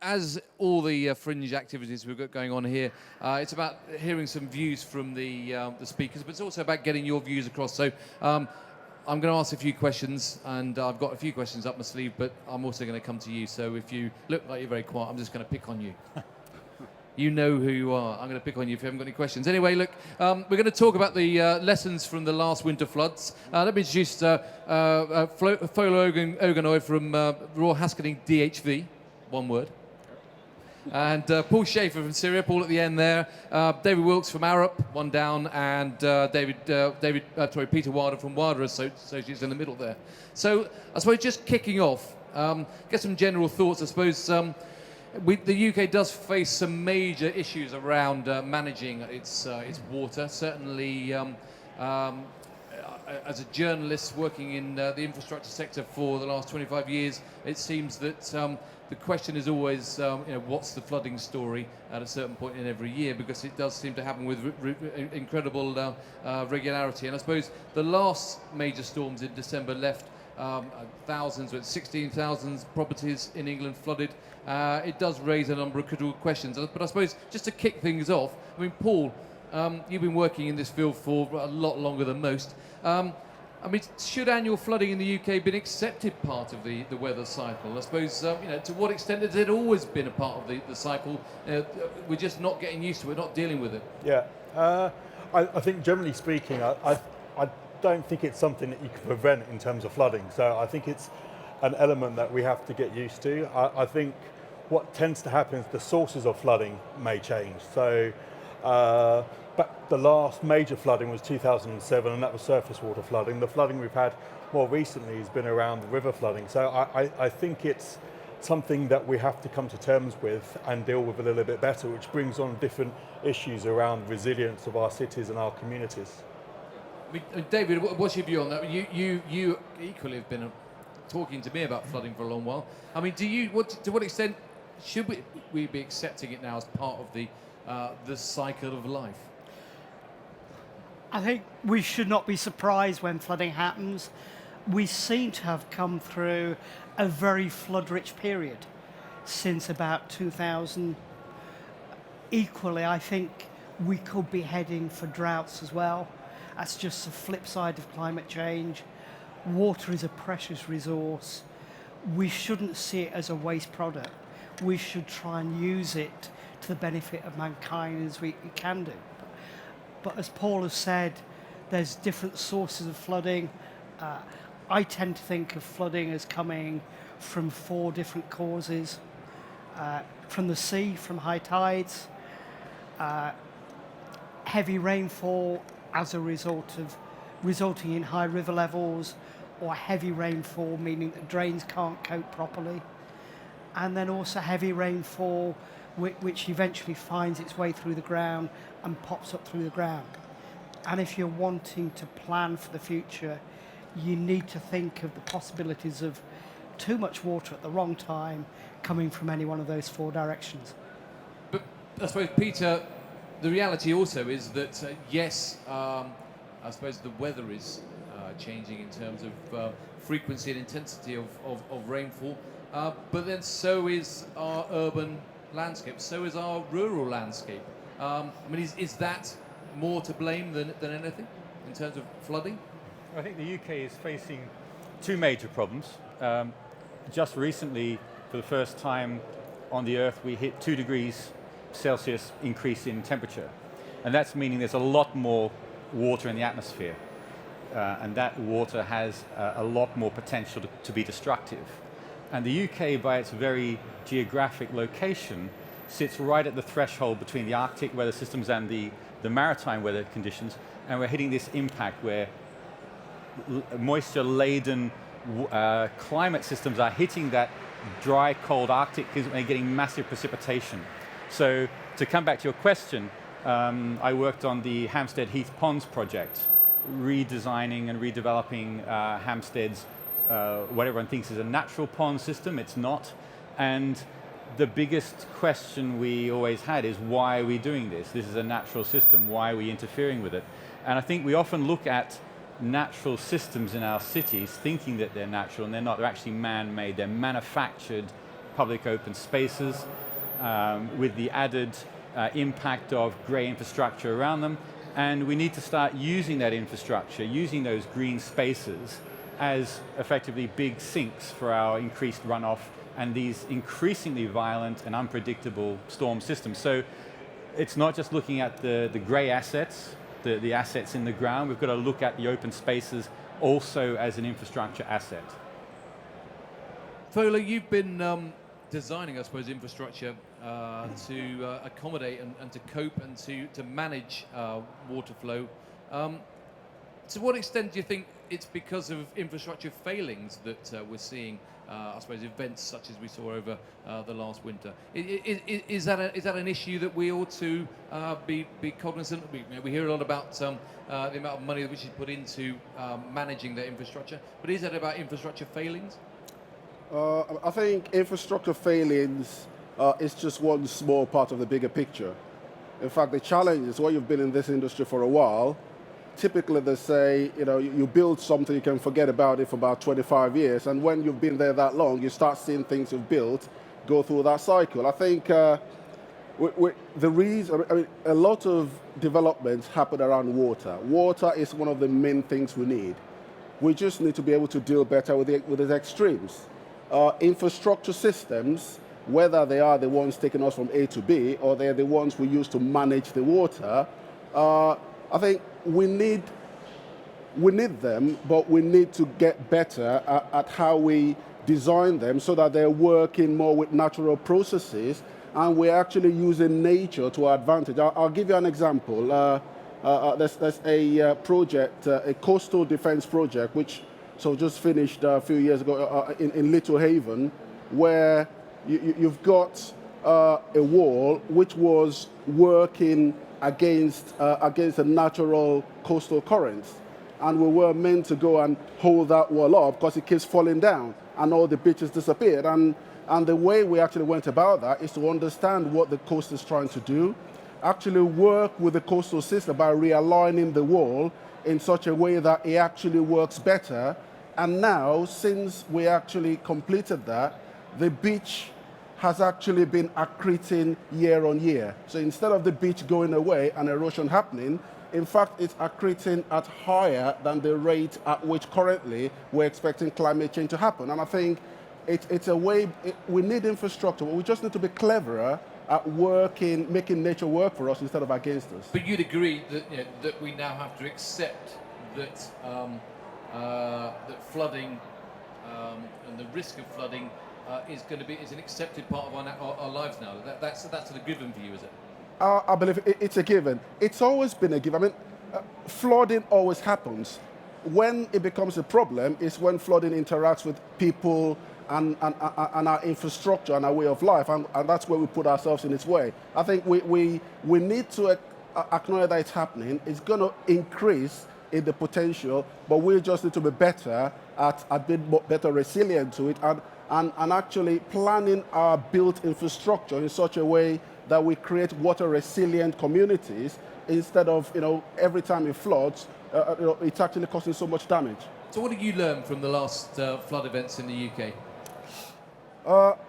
as all the fringe activities we've got going on here, it's about hearing some views from the speakers, but it's also about getting your views across. So I'm going to ask a few questions, and I've got a few questions up my sleeve, but I'm also going to come to you. So if you look like you're very quiet, I'm just going to pick on you. You know who you are. I'm going to pick on you if you haven't got any questions. Anyway, look, we're going to talk about the lessons from the last winter floods. Let me introduce Fola Ogunyoye from Royal Haskoning DHV, one word. And Paul Shaffer from Ciria, Paul at the end there. David Wilkes from Arup, one down, and Peter Wilder from Wilder Associates in the middle there. So I suppose just kicking off, get some general thoughts. I suppose the UK does face some major issues around managing its water. Certainly, as a journalist working in the infrastructure sector for the last 25 years, it seems that the question is always, what's the flooding story at a certain point in every year, because it does seem to happen with incredible regularity. And I suppose the last major storms in December left thousands, 16,000 properties in England flooded. It does raise a number of critical questions. But I suppose just to kick things off, I mean, Paul, you've been working in this field for a lot longer than most. I mean, should annual flooding in the UK be an accepted part of the weather cycle? I suppose, to what extent has it always been a part of the cycle? We're just not getting used to it, not dealing with it. Yeah, I think generally speaking, I don't think it's something that you can prevent in terms of flooding. So I think it's an element that we have to get used to. I think what tends to happen is the sources of flooding may change. So but the last major flooding was 2007, and that was surface water flooding. The flooding we've had more recently has been around the river flooding. So I think it's something that we have to come to terms with and deal with a little bit better, which brings on different issues around resilience of our cities and our communities. David, what's your view on that? You equally have been talking to me about flooding for a long while. I mean, to what extent should we be accepting it now as part of the cycle of life? I think we should not be surprised when flooding happens. We seem to have come through a very flood-rich period since about 2000. Equally, I think we could be heading for droughts as well. That's just the flip side of climate change. Water is a precious resource. We shouldn't see it as a waste product. We should try and use it to the benefit of mankind as we can do. But as Paul has said, there's different sources of flooding. I tend to think of flooding as coming from 4 different causes. From the sea, from high tides, heavy rainfall as a result of resulting in high river levels, or heavy rainfall meaning that drains can't cope properly, and then also heavy rainfall which eventually finds its way through the ground and pops up through the ground. And if you're wanting to plan for the future, you need to think of the possibilities of too much water at the wrong time coming from any one of those 4 directions. But I suppose, Peter, the reality also is that, yes, I suppose the weather is changing in terms of frequency and intensity of rainfall, but then so is our urban landscape, so is our rural landscape. I mean, is that more to blame than anything in terms of flooding? I think the UK is facing 2 major problems. Just recently, for the first time on the Earth, we hit 2 degrees Celsius increase in temperature. And that's meaning there's a lot more water in the atmosphere. And that water has a lot more potential to be destructive. And the UK, by its very geographic location, sits right at the threshold between the Arctic weather systems and the maritime weather conditions, and we're hitting this impact where moisture-laden climate systems are hitting that dry, cold Arctic and getting massive precipitation. So to come back to your question, I worked on the Hampstead Heath Ponds project, redesigning and redeveloping Hampstead's what everyone thinks is a natural pond system. It's not. And the biggest question we always had is, why are we doing this? This is a natural system. Why are we interfering with it? And I think we often look at natural systems in our cities thinking that they're natural, and they're not. They're actually man-made. They're manufactured public open spaces, with the added impact of grey infrastructure around them. And we need to start using that infrastructure, using those green spaces as effectively big sinks for our increased runoff and these increasingly violent and unpredictable storm systems. So it's not just looking at the grey assets, the assets in the ground. We've got to look at the open spaces also as an infrastructure asset. Fola, you've been designing, I suppose, infrastructure to accommodate and to cope and to manage water flow. To what extent do you think it's because of infrastructure failings that we're seeing, I suppose, events such as we saw over the last winter? Is that an issue that we ought to be cognizant? We hear a lot about the amount of money that we should put into managing that infrastructure, but is that about infrastructure failings? I think infrastructure failings is just one small part of the bigger picture. In fact, the challenge is, when you've been in this industry for a while, typically they say, you build something, you can forget about it for about 25 years, and when you've been there that long, you start seeing things you've built go through that cycle. I think the reason, a lot of developments happen around water. Water is one of the main things we need. We just need to be able to deal better with its extremes. Infrastructure systems, whether they are the ones taking us from A to B or they're the ones we use to manage the water, I think we need them, but we need to get better at how we design them so that they're working more with natural processes and we're actually using nature to our advantage. I'll give you an example. There's a project, a coastal defense project, which just finished a few years ago in Little Haven, where you've got a wall which was working against the natural coastal currents. And we were meant to go and hold that wall up because it keeps falling down and all the beaches disappeared. And the way we actually went about that is to understand what the coast is trying to do, actually work with the coastal system by realigning the wall in such a way that it actually works better. And now, since we actually completed that, the beach has actually been accreting year on year. So instead of the beach going away and erosion happening, in fact, it's accreting at higher than the rate at which currently we're expecting climate change to happen. And I think it's a way, we need infrastructure, but we just need to be cleverer at working, making nature work for us instead of against us. But you'd agree that that we now have to accept that that flooding and the risk of flooding is an accepted part of our lives now. That's a given for you, is it? I believe it's a given. It's always been a given. I mean, flooding always happens. When it becomes a problem is when flooding interacts with people and our infrastructure and our way of life, and that's where we put ourselves in its way. I think we need to acknowledge that it's happening. It's going to increase in the potential, but we just need to be better at being better resilient to it and actually planning our built infrastructure in such a way that we create water resilient communities instead of, every time it floods, it's actually causing so much damage. So what did you learn from the last flood events in the UK?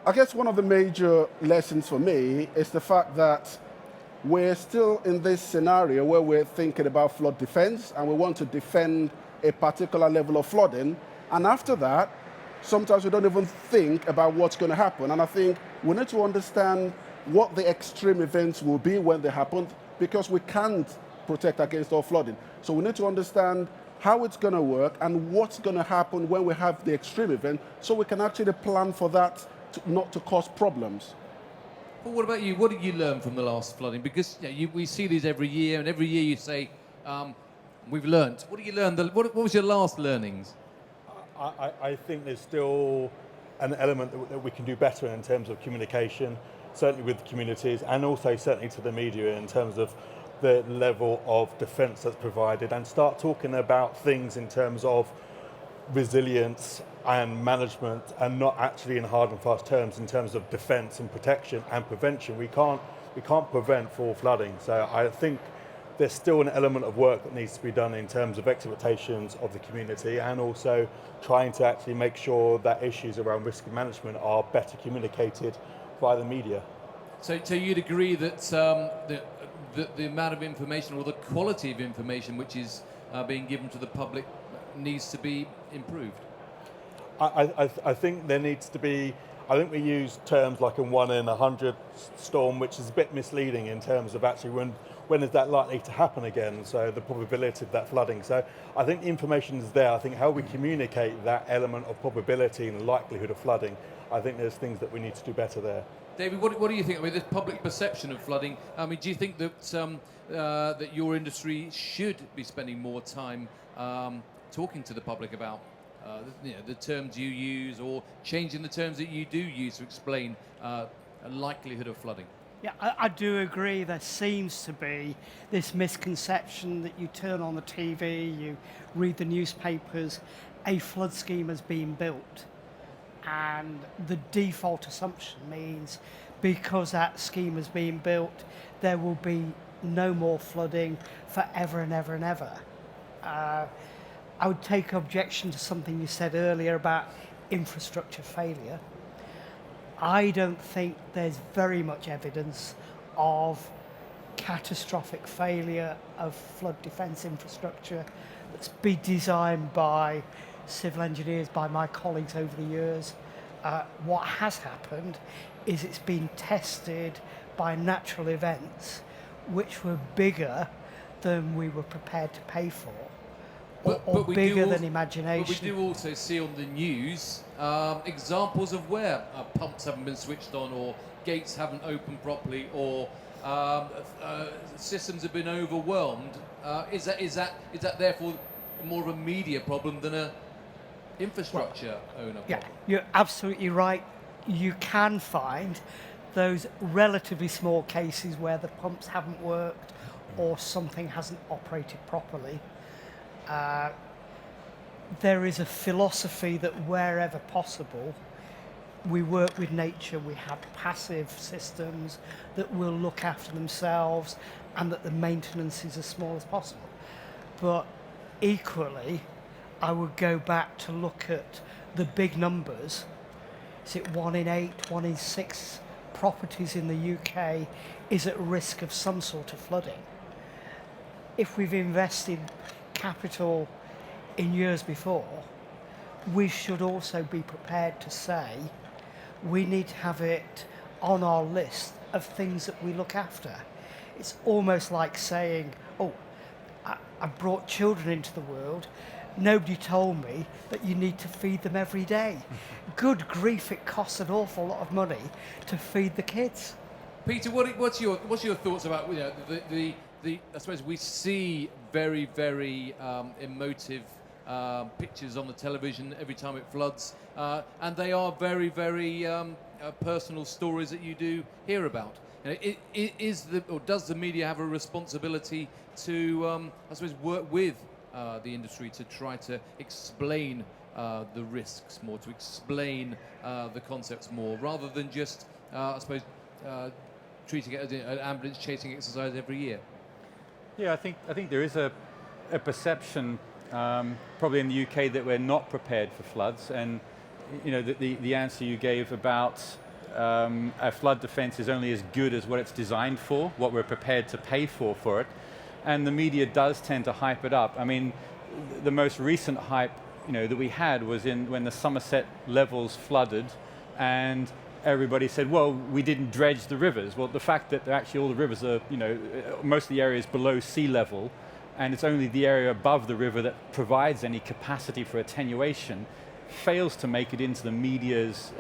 I guess one of the major lessons for me is the fact that we're still in this scenario where we're thinking about flood defense and we want to defend a particular level of flooding. And after that, sometimes we don't even think about what's going to happen. And I think we need to understand what the extreme events will be when they happen, because we can't protect against all flooding. So we need to understand how it's going to work and what's going to happen when we have the extreme event, so we can actually plan for that not to cause problems. Well, what about you? What did you learn from the last flooding? Because we see these every year, and every year you say, we've learned. What did you learn? What was your last learnings? I think there's still an element that we can do better in terms of communication, certainly with communities, and also certainly to the media in terms of the level of defence that's provided, and start talking about things in terms of resilience and management, and not actually in hard and fast terms in terms of defence and protection and prevention. We can't prevent full flooding. So I think there's still an element of work that needs to be done in terms of expectations of the community, and also trying to actually make sure that issues around risk management are better communicated via the media. So you'd agree that the amount of information or the quality of information which is being given to the public needs to be improved? I think there needs to be, I think we use terms like a 1 in 100 storm, which is a bit misleading in terms of actually when is that likely to happen again, so the probability of that flooding. So I think the information is there. I think how we communicate that element of probability and likelihood of flooding, I think there's things that we need to do better there. David, what do you think? I mean, this public perception of flooding, I mean, do you think that that your industry should be spending more time talking to the public about the terms you use, or changing the terms that you do use to explain a likelihood of flooding? Yeah, I do agree. There seems to be this misconception that you turn on the TV, you read the newspapers, a flood scheme has been built. And the default assumption means because that scheme has been built, there will be no more flooding forever and ever and ever. I would take objection to something you said earlier about infrastructure failure. I don't think there's very much evidence of catastrophic failure of flood defence infrastructure that's been designed by civil engineers, by my colleagues over the years. What has happened is it's been tested by natural events which were bigger than we were prepared to pay for, or bigger than imagination. But we do also see on the news examples of where pumps haven't been switched on, or gates haven't opened properly, or systems have been overwhelmed. Is that therefore more of a media problem than a infrastructure owner problem? Yeah, you're absolutely right. You can find those relatively small cases where the pumps haven't worked or something hasn't operated properly. There is a philosophy that wherever possible, we work with nature, we have passive systems that will look after themselves, and that the maintenance is as small as possible. But equally, I would go back to look at the big numbers. Is it 1 in 8, 1 in 6 properties in the UK is at risk of some sort of flooding? If we've invested capital in years before, we should also be prepared to say we need to have it on our list of things that we look after. It's almost like saying, oh, I brought children into the world, nobody told me that you need to feed them every day. Good grief, it costs an awful lot of money to feed the kids. Peter, what's your thoughts about the I suppose we see very, very emotive pictures on the television every time it floods, and they are very, very personal stories that you do hear about. Does the media have a responsibility to, I suppose, work with the industry to try to explain the risks more, to explain the concepts more, rather than just, I suppose, treating it as an ambulance chasing exercise every year? Yeah, I think there is a perception, probably in the UK, that we're not prepared for floods, and the answer you gave about a flood defence is only as good as what it's designed for, what we're prepared to pay for it, and the media does tend to hype it up. I mean, the most recent hype that we had was when the Somerset levels flooded, and everybody said, well, we didn't dredge the rivers. Well, the fact that actually all the rivers are, most of the area is below sea level, and it's only the area above the river that provides any capacity for attenuation, fails to make it into the media's,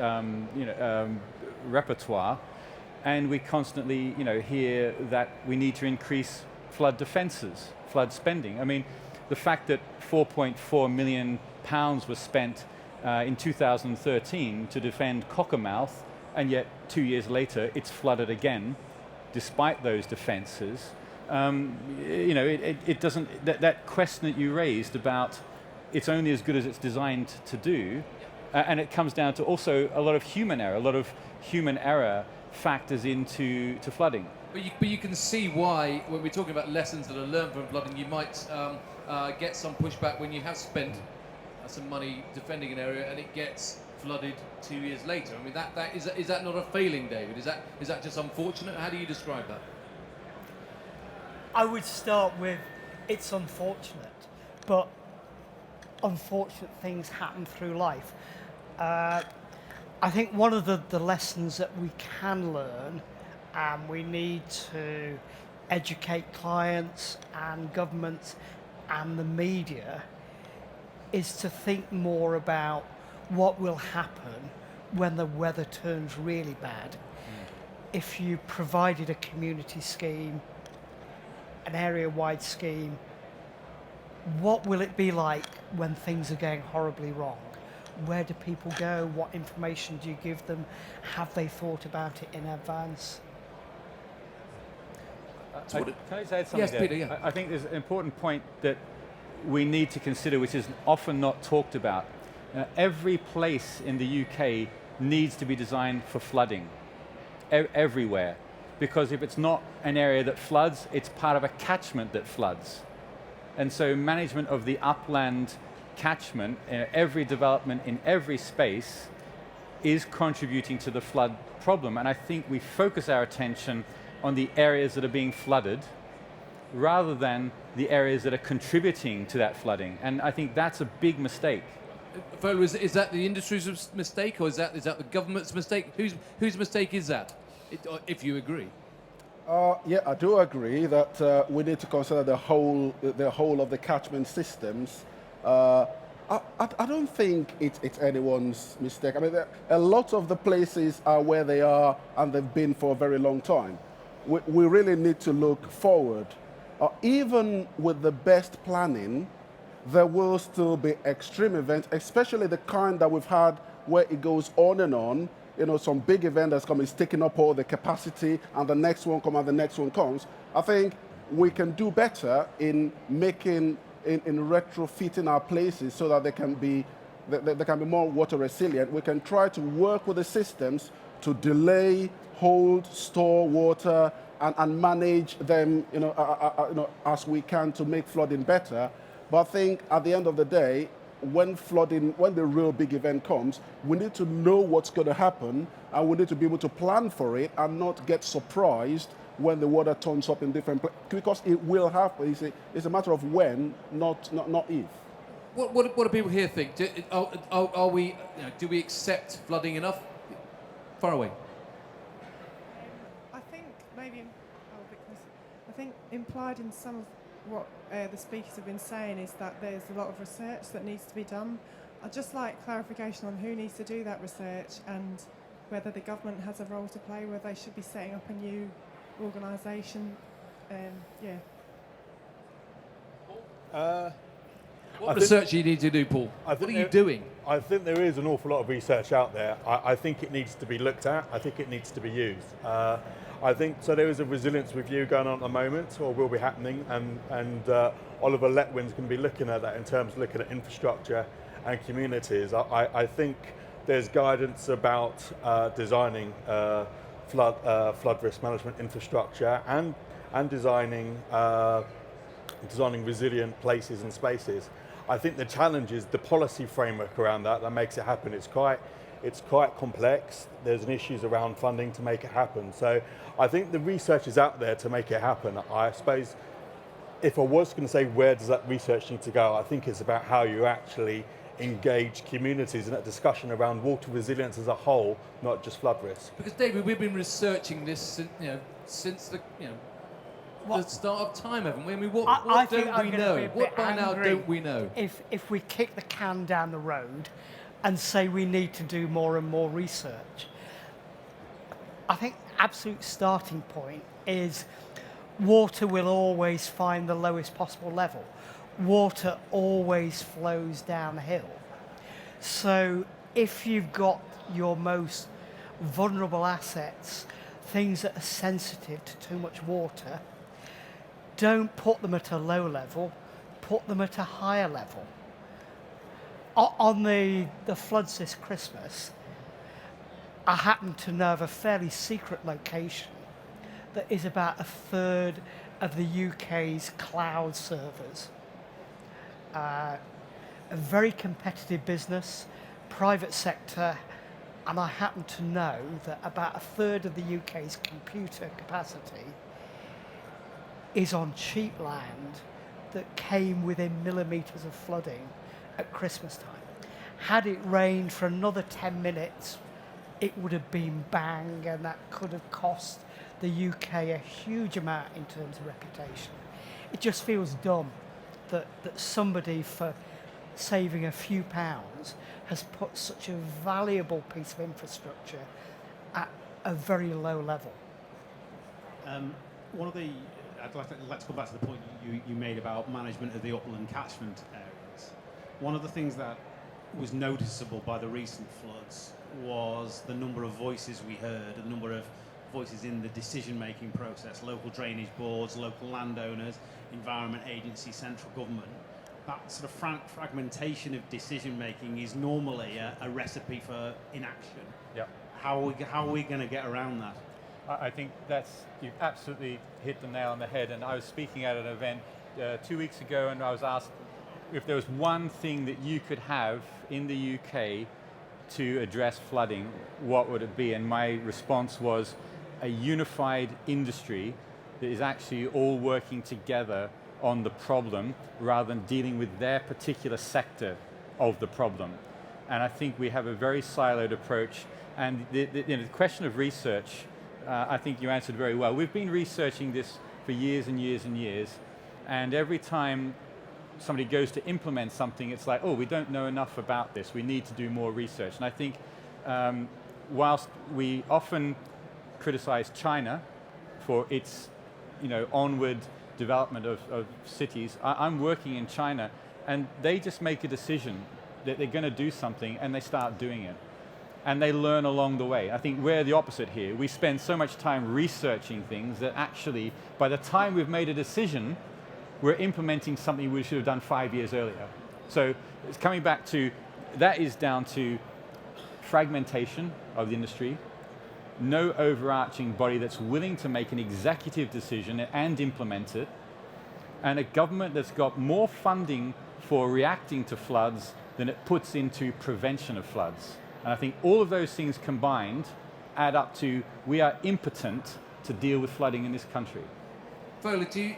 repertoire. And we constantly, hear that we need to increase flood defences, flood spending. I mean, the fact that £4.4 million was spent in 2013 to defend Cockermouth, and yet 2 years later it's flooded again, despite those defences. It doesn't. That question that you raised about it's only as good as it's designed to do, and it comes down to also a lot of human error factors into flooding. But you can see why, when we're talking about lessons that are learned from flooding, you might get some pushback when you have spent some money defending an area and it gets flooded 2 years later. I mean, is that not a failing, David? Is that just unfortunate? How do you describe that? I would start with it's unfortunate, but unfortunate things happen through life. I think one of the lessons that we can learn, and we need to educate clients and governments and the media, is to think more about what will happen when the weather turns really bad. If you provided a community scheme, an area-wide scheme, what will it be like when things are going horribly wrong? Where do people go? What information do you give them? Have they thought about it in advance? Can I just add something Yes, there? Peter, yeah. I think there's an important point that we need to consider, which is often not talked about. Every place in the UK needs to be designed for flooding, everywhere. Because if it's not an area that floods, it's part of a catchment that floods. And so management of the upland catchment, every development in every space is contributing to the flood problem. And I think we focus our attention on the areas that are being flooded rather than the areas that are contributing to that flooding. And I think that's a big mistake. Fola, is that the industry's mistake, or is that the government's mistake? Whose mistake is that, if you agree? Yeah, I do agree that we need to consider the whole of the catchment systems. I don't think it's anyone's mistake. I mean, a lot of the places are where they are, and they've been for a very long time. We really need to look forward. Even with the best planning, there will still be extreme events, especially the kind that we've had where it goes on and on. You know, some big event that's come is taking up all the capacity, and the next one comes, and the next one comes. I think we can do better in making, in retrofitting our places so that they can be more water resilient. We can try to work with the systems to delay, hold, store water, and manage them, as we can to make flooding better. But I think at the end of the day, when the real big event comes, we need to know what's going to happen, and we need to be able to plan for it and not get surprised when the water turns up in different places, because it will happen. It's a matter of when, not if. What do people here think? Are we? Do we accept flooding enough? Far away. I think maybe, I think implied in some of what the speakers have been saying is that there's a lot of research that needs to be done. I'd just like clarification on who needs to do that research, and whether the government has a role to play, whether they should be setting up a new organisation. What research do you need to do, Paul? What are you doing? I think there is an awful lot of research out there. I think it needs to be looked at. I think it needs to be used. I think so. There is a resilience review going on at the moment, or will be happening, and Oliver Letwin's going to be looking at that in terms of looking at infrastructure and communities. I think there's guidance about designing flood risk management infrastructure and designing resilient places and spaces. I think the challenge is the policy framework around that makes it happen. It's quite complex. There's issues around funding to make it happen. So I think the research is out there to make it happen. I suppose if I was going to say where does that research need to go, I think it's about how you actually engage communities in that discussion around water resilience as a whole, not just flood risk. Because David, we've been researching this, since the start of time, haven't we? I mean, what don't we know? What by now don't we know? If we kick the can down the road and say we need to do more and more research, I think absolute starting point is water will always find the lowest possible level. Water always flows downhill. So if you've got your most vulnerable assets, things that are sensitive to too much water, don't put them at a low level, put them at a higher level. On the floods this Christmas, I happen to know of a fairly secret location that is about a third of the UK's cloud servers. A very competitive business, private sector, and I happen to know that about a third of the UK's computer capacity is on cheap land that came within millimetres of flooding at Christmas time. Had it rained for another 10 minutes, it would have been bang, and that could have cost the UK a huge amount in terms of reputation. It just feels dumb that somebody, for saving a few pounds, has put such a valuable piece of infrastructure at a very low level. I'd like to go back to the point you made about management of the upland catchment areas. One of the things that was noticeable by the recent floods was the number of voices we heard, the number of voices in the decision-making process, local drainage boards, local landowners, environment agency, central government. That sort of fragmentation of decision-making is normally a recipe for inaction. Yep. How are we going to get around that? I think you've absolutely hit the nail on the head. And I was speaking at an event 2 weeks ago, and I was asked if there was one thing that you could have in the UK to address flooding, what would it be? And my response was a unified industry that is actually all working together on the problem rather than dealing with their particular sector of the problem. And I think we have a very siloed approach. And the question of research, I think you answered very well. We've been researching this for years and years and years, and every time somebody goes to implement something, it's like, oh, we don't know enough about this. We need to do more research. And I think whilst we often criticize China for its onward development of cities, I'm working in China, and they just make a decision that they're going to do something, and they start doing it. And they learn along the way. I think we're the opposite here. We spend so much time researching things that actually, by the time we've made a decision, we're implementing something we should have done 5 years earlier. So it's coming back to, that is down to fragmentation of the industry, no overarching body that's willing to make an executive decision and implement it, and a government that's got more funding for reacting to floods than it puts into prevention of floods. And I think all of those things combined add up to we are impotent to deal with flooding in this country. Fola, do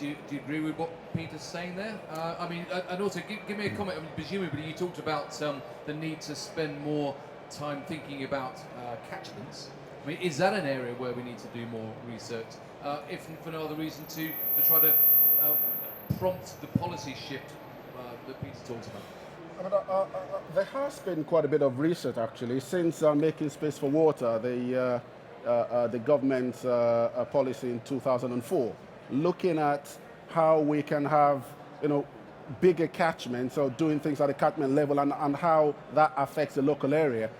you agree with what Peter's saying there? I mean, and also give me a comment. I mean, presumably you talked about the need to spend more time thinking about catchments. I mean, is that an area where we need to do more research, if for no other reason to try to prompt the policy shift that Peter talked about? I mean, there has been quite a bit of research actually since Making Space for Water, the government's policy in 2004, looking at how we can have bigger catchments or doing things at the catchment level and how that affects the local area.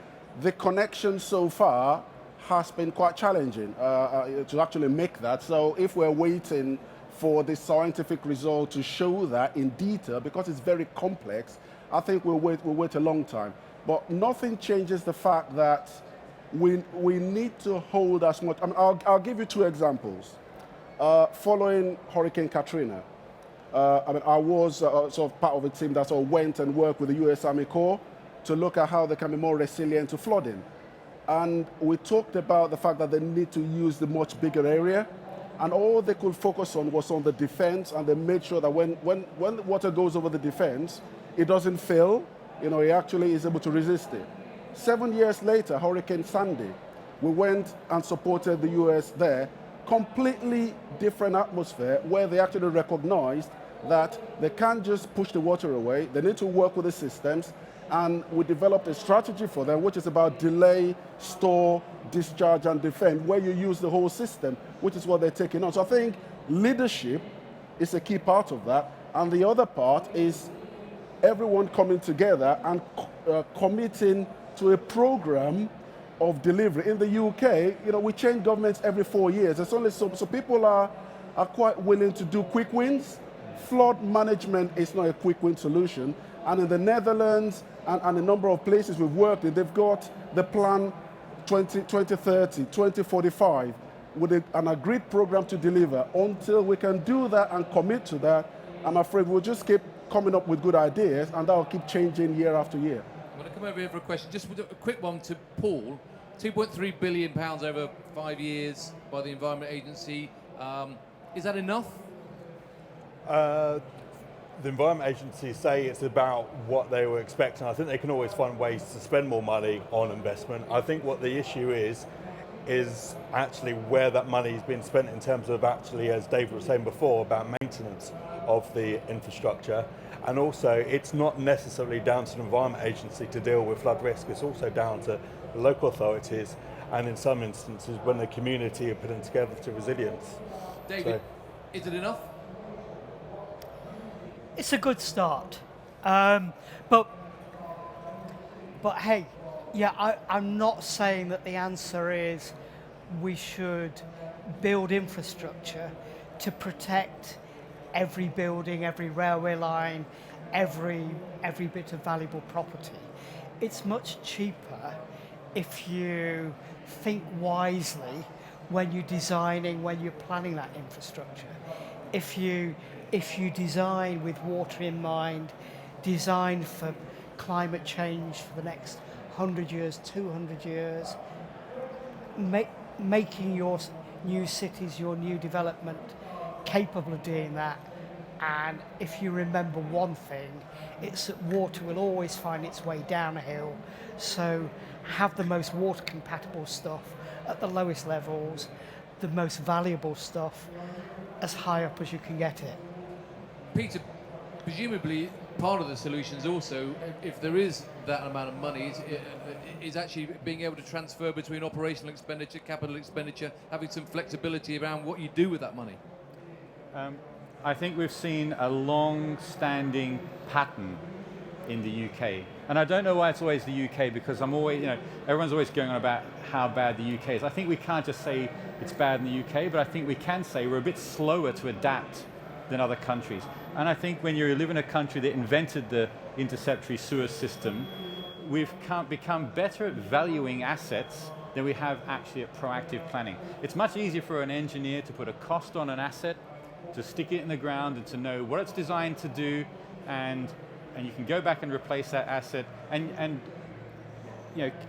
The connection so far has been quite challenging to actually make that. So if we're waiting for the scientific result to show that in detail, because it's very complex, I think we'll wait a long time. But nothing changes the fact that we need to hold as much. I mean, I'll give you two examples. Following Hurricane Katrina, I was sort of part of a team that sort of went and worked with the US Army Corps to look at how they can be more resilient to flooding. And we talked about the fact that they need to use the much bigger area, and all they could focus on was on the defense, and they made sure that when the water goes over the defense, it doesn't fail, it actually is able to resist it. 7 years later, Hurricane Sandy, we went and supported the US there, completely different atmosphere where they actually recognized that they can't just push the water away, they need to work with the systems, and we developed a strategy for them which is about delay, store, discharge, and defend, where you use the whole system, which is what they're taking on. So I think leadership is a key part of that, and the other part is everyone coming together and committing to a program of delivery. In the UK, we change governments every 4 years. It's only so people are quite willing to do quick wins, flood management is not a quick win solution. And in the Netherlands and a number of places we've worked in, they've got the plan 2030, 2045, with an agreed program to deliver. Until we can do that and commit to that, I'm afraid we'll just keep coming up with good ideas, and that will keep changing year after year. I'm going to come over here for a question. Just a quick one to Paul. £2.3 billion over 5 years by the Environment Agency. Is that enough? The Environment Agency say it's about what they were expecting. I think they can always find ways to spend more money on investment. I think what the issue is actually where that money has been spent in terms of actually, as David was saying before, about maintenance of the infrastructure. And also, it's not necessarily down to the Environment Agency to deal with flood risk. It's also down to the local authorities, and in some instances, when the community are putting together to resilience. David, is it enough? It's a good start, but hey, yeah, I'm not saying that the answer is we should build infrastructure to protect every building, every railway line, every bit of valuable property. It's much cheaper if you think wisely when you're designing, when you're planning that infrastructure. If you design with water in mind, design for climate change for the next 100 years, 200 years, making your new cities, your new development capable of doing that. And if you remember one thing, it's that water will always find its way down a hill. So have the most water compatible stuff at the lowest levels, the most valuable stuff as high up as you can get it. Peter, presumably part of the solution is also, if there is that amount of money, is actually being able to transfer between operational expenditure, capital expenditure, having some flexibility around what you do with that money. I think we've seen a long-standing pattern in the UK. And I don't know why it's always the UK, because I'm always, everyone's always going on about how bad the UK is. I think we can't just say it's bad in the UK, but I think we can say we're a bit slower to adapt than other countries. And I think when you live in a country that invented the interceptory sewer system, we've become better at valuing assets than we have actually at proactive planning. It's much easier for an engineer to put a cost on an asset, to stick it in the ground and to know what it's designed to do, and you can go back and replace that asset. And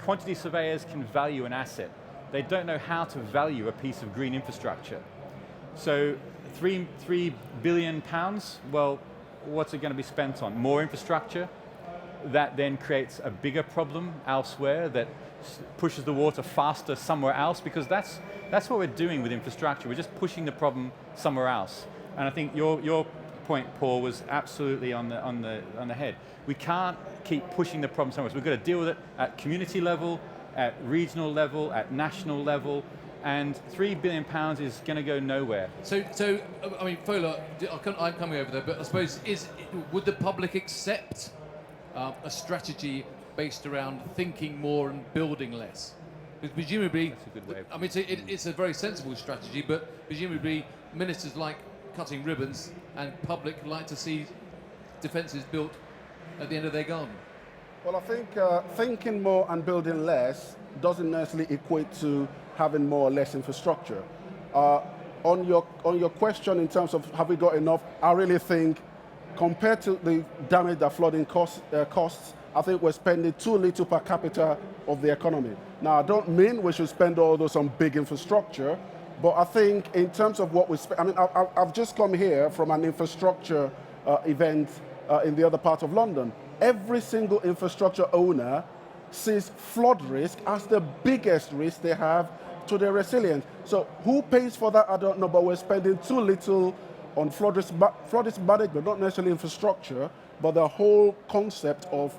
quantity surveyors can value an asset. They don't know how to value a piece of green infrastructure. So £3 billion, well, what's it going to be spent on? More infrastructure? That then creates a bigger problem elsewhere that pushes the water faster somewhere else, because that's what we're doing with infrastructure. We're just pushing the problem somewhere else. And I think your point, Paul, was absolutely on the head. We can't keep pushing the problem somewhere else. We've got to deal with it at community level, at regional level, at national level, and £3 billion is going to go nowhere. So I mean, Fola, I'm coming over there, but I suppose would the public accept a strategy based around thinking more and building less? Because presumably, that's a good way of I mean, it's a very sensible strategy, but presumably ministers like cutting ribbons, and public like to see defences built at the end of their garden. Well, I think thinking more and building less doesn't necessarily equate to having more or less infrastructure. On your question in terms of have we got enough, I really think compared to the damage that flooding costs, I think we're spending too little per capita of the economy. Now, I don't mean we should spend all those on big infrastructure, but I think in terms of what we spend, I mean, I've just come here from an infrastructure event in the other part of London. Every single infrastructure owner sees flood risk as the biggest risk they have to their resilience. So who pays for that, I don't know, but we're spending too little on flood risk management, not necessarily infrastructure, but the whole concept of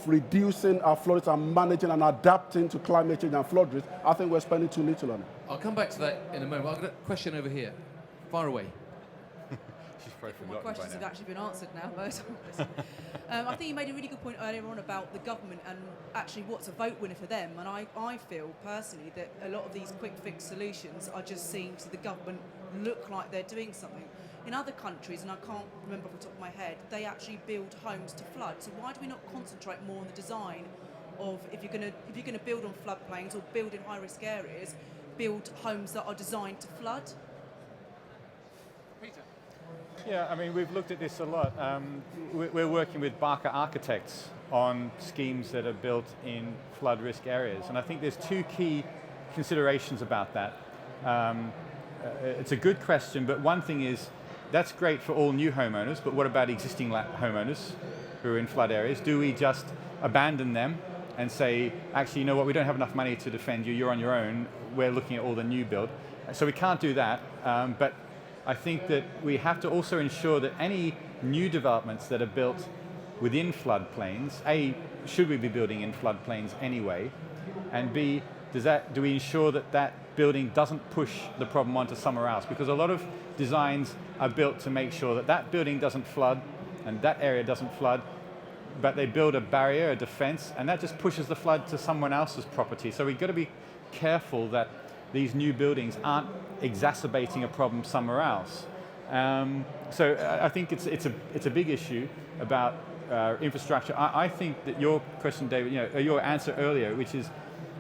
reducing our flood risk and managing and adapting to climate change and flood risk. I think we're spending too little on it. I'll come back to that in a moment. I've got a question over here. Far away. She's probably My forgotten by questions have now. actually been answered now, but I think you made a really good point earlier on about the government and actually what's a vote winner for them. And I feel personally that a lot of these quick fix solutions are just seeing to the government look like they're doing something. in other countries, and I can't remember off the top of my head, they actually build homes to flood. So why do we not concentrate more on the design of, if you're going to build on floodplains or build in high-risk areas, build homes that are designed to flood? Peter. Yeah, I mean, we've looked at this a lot. We're working with Barker Architects on schemes that are built in flood risk areas. And I think there's two key considerations about that. It's a good question, but one thing is, that's great for all new homeowners, but what about existing homeowners who are in flood areas? Do we just abandon them and say, actually, you know what, we don't have enough money to defend you, you're on your own, we're looking at all the new build. So we can't do that, but I think that we have to also ensure that any new developments that are built within floodplains, A, should we be building in floodplains anyway, and B, do we ensure that that building doesn't push the problem onto somewhere else? Because a lot of designs are built to make sure that that building doesn't flood and that area doesn't flood, but they build a barrier, a defense, and that just pushes the flood to someone else's property. So we've got to be careful that these new buildings aren't exacerbating a problem somewhere else. So I think it's a big issue about infrastructure. I think that your question, David, your answer earlier, which is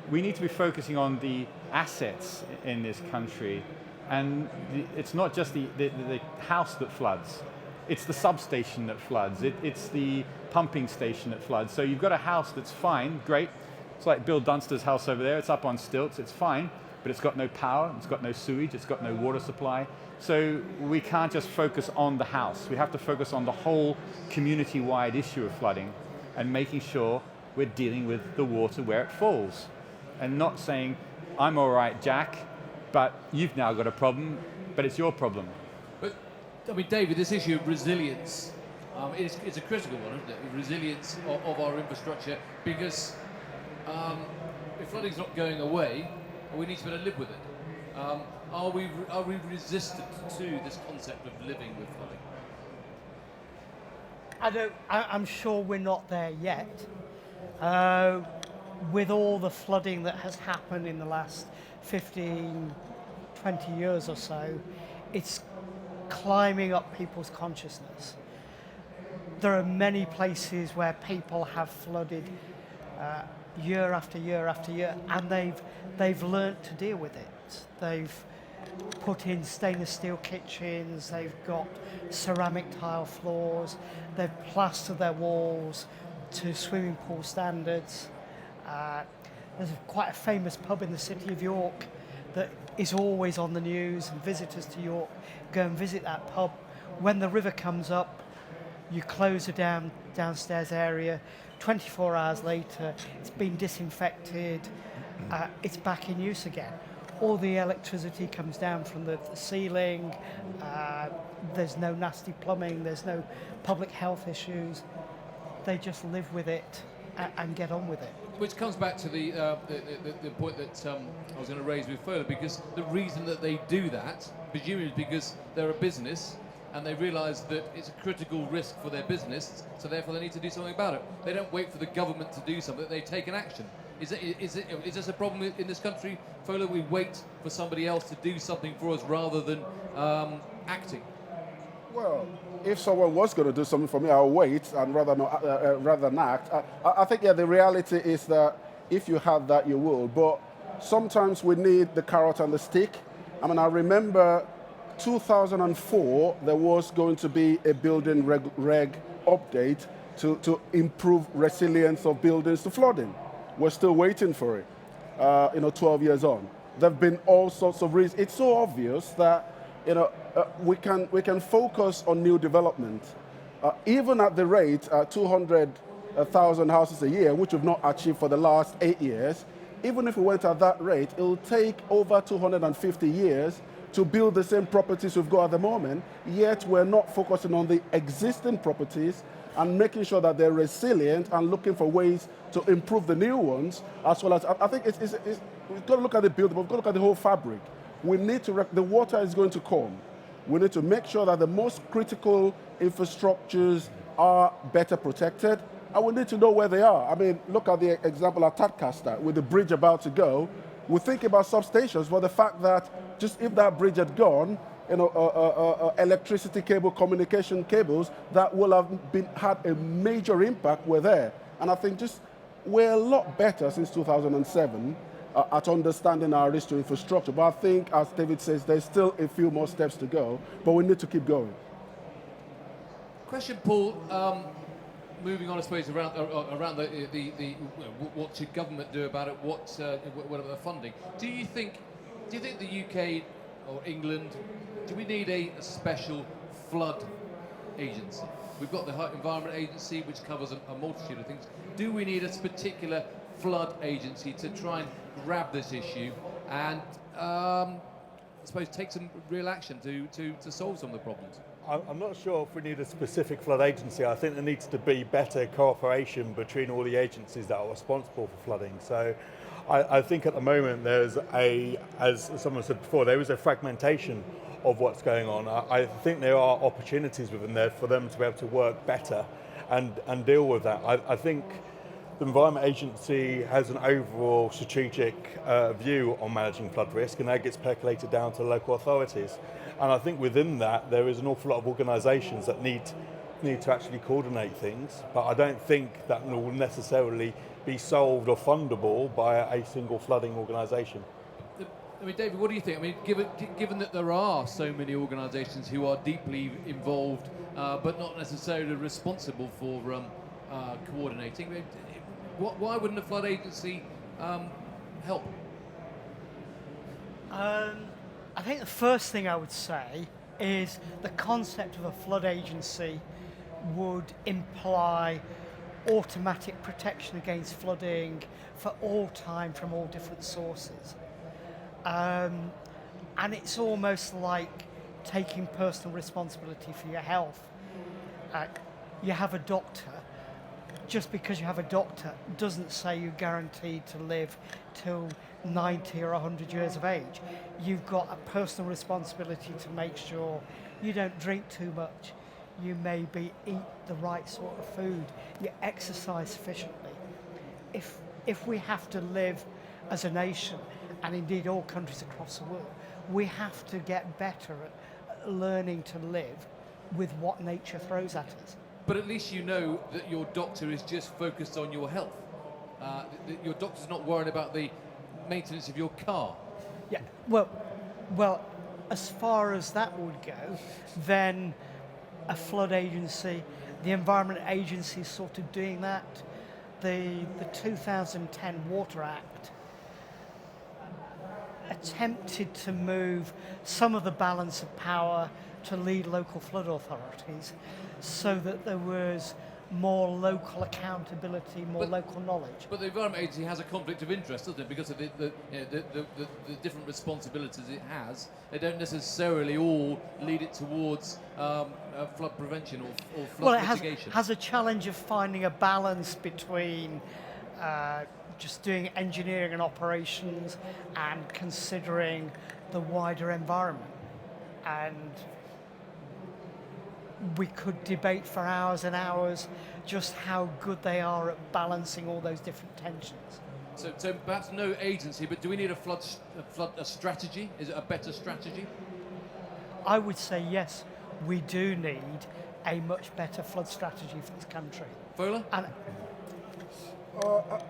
we need to be focusing on the assets in this country, and it's not just the house that floods. It's the substation that floods. It's the pumping station that floods. So you've got a house that's fine, great. It's like Bill Dunster's house over there. It's up on stilts. It's fine, but it's got no power. It's got no sewage. It's got no water supply. So we can't just focus on the house. We have to focus on the whole community-wide issue of flooding and making sure we're dealing with the water where it falls, and not saying, I'm all right, Jack, but you've now got a problem, but it's your problem. But, I mean, David, this issue of resilience, it's a critical one, isn't it? Resilience of our infrastructure, because if flooding's not going away, we need to be able to live with it. Are we resistant to this concept of living with flooding? I'm sure we're not there yet. With all the flooding that has happened in the last 15, 20 years or so, it's climbing up people's consciousness. There are many places where people have flooded year after year after year, and they've learnt to deal with it. They've put in stainless steel kitchens, they've got ceramic tile floors, they've plastered their walls to swimming pool standards. There's quite a famous pub in the city of York that is always on the news, and visitors to York go and visit that pub. When the river comes up, you close the downstairs area. 24 hours later, it's been disinfected, it's back in use again. All the electricity comes down from the ceiling, there's no nasty plumbing, there's no public health issues. They just live with it and get on with it. Which comes back to the point that I was going to raise with Fola, because the reason that they do that, presumably, is because they're a business and they realise that it's a critical risk for their business, so therefore they need to do something about it. They don't wait for the government to do something, they take an action. Is this a problem in this country, Fola? We wait for somebody else to do something for us rather than acting? Well, if someone was going to do something for me, I'll wait and rather than act. I think, the reality is that if you have that, you will. But sometimes we need the carrot and the stick. I mean, I remember 2004, there was going to be a building reg update to improve resilience of buildings to flooding. We're still waiting for it, 12 years on. There have been all sorts of reasons. It's so obvious that we can focus on new development. Even at the rate 200,000 houses a year, which we've not achieved for the last 8 years, even if we went at that rate, it will take over 250 years to build the same properties we've got at the moment, yet we're not focusing on the existing properties and making sure that they're resilient and looking for ways to improve the new ones, as well as, I think we've got to look at the building, but we've got to look at the whole fabric. We need to, the water is going to come. We need to make sure that the most critical infrastructures are better protected, and we need to know where they are. I mean, look at the example at Tadcaster, with the bridge about to go. We think about substations, but the fact that just if that bridge had gone, electricity cable, communication cables that will have had a major impact were there. And I think just we're a lot better since 2007 at understanding our risk to infrastructure. But I think, as David says, there's still a few more steps to go, but we need to keep going. Question, Paul. Moving on, I suppose, around what should government do about it? What about the funding? Do you think the UK or England, do we need a special flood agency? We've got the Environment Agency, which covers a multitude of things. Do we need a particular flood agency to try and grab this issue and, I suppose, take some real action to solve some of the problems? I'm not sure if we need a specific flood agency. I think there needs to be better cooperation between all the agencies that are responsible for flooding. So I think at the moment there's as someone said before, there is a fragmentation of what's going on. I think there are opportunities within there for them to be able to work better and deal with that. I think the Environment Agency has an overall strategic view on managing flood risk, and that gets percolated down to local authorities. And I think within that, there is an awful lot of organisations that need to actually coordinate things, but I don't think that will necessarily be solved or fundable by a single flooding organisation. I mean, David, what do you think? I mean, given that there are so many organisations who are deeply involved, but not necessarily responsible for coordinating, why wouldn't a flood agency help? I think the first thing I would say is the concept of a flood agency would imply automatic protection against flooding for all time from all different sources. And it's almost like taking personal responsibility for your health. You have a doctor. Just because you have a doctor doesn't say you're guaranteed to live till 90 or 100 years of age. You've got a personal responsibility to make sure you don't drink too much, you maybe eat the right sort of food, you exercise sufficiently. If we have to live as a nation, and indeed all countries across the world, we have to get better at learning to live with what nature throws at us. But at least you know that your doctor is just focused on your health. Your doctor's not worried about the maintenance of your car. Yeah, well, as far as that would go, then a flood agency, the Environment Agency is sort of doing that. The 2010 Water Act attempted to move some of the balance of power to lead local flood authorities so that there was more local accountability, more local knowledge. But the Environment Agency has a conflict of interest, doesn't it? Because of the different responsibilities it has. They don't necessarily all lead it towards flood prevention or flood mitigation. It has a challenge of finding a balance between just doing engineering and operations and considering the wider environment. And we could debate for hours and hours just how good they are at balancing all those different tensions. So perhaps no agency, but do we need a strategy? Is it a better strategy? I would say yes, we do need a much better flood strategy for this country. Fola? And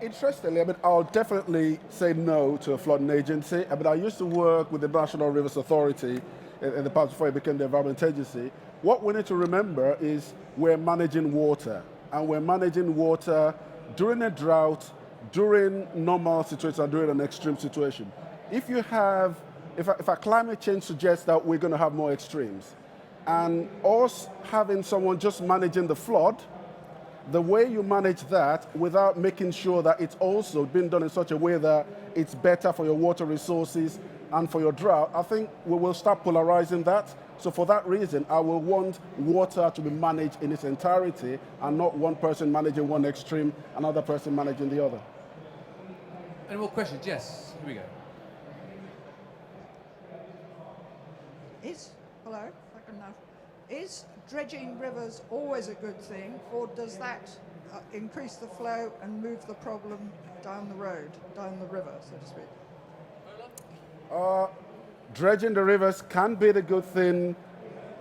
Interestingly, I'll definitely say no to a flooding agency. I used to work with the National Rivers Authority in the past before it became the Environment Agency. What we need to remember is we're managing water, and we're managing water during a drought, during normal situations, and during an extreme situation. If a climate change suggests that we're going to have more extremes, and us having someone just managing the flood, the way you manage that without making sure that it's also been done in such a way that it's better for your water resources and for your drought, I think we will start polarizing that. So for that reason, I will want water to be managed in its entirety and not one person managing one extreme, another person managing the other. Any more questions? Yes, here we go. Is dredging rivers always a good thing, or does that increase the flow and move the problem down the road, down the river, so to speak? Dredging the rivers can be the good thing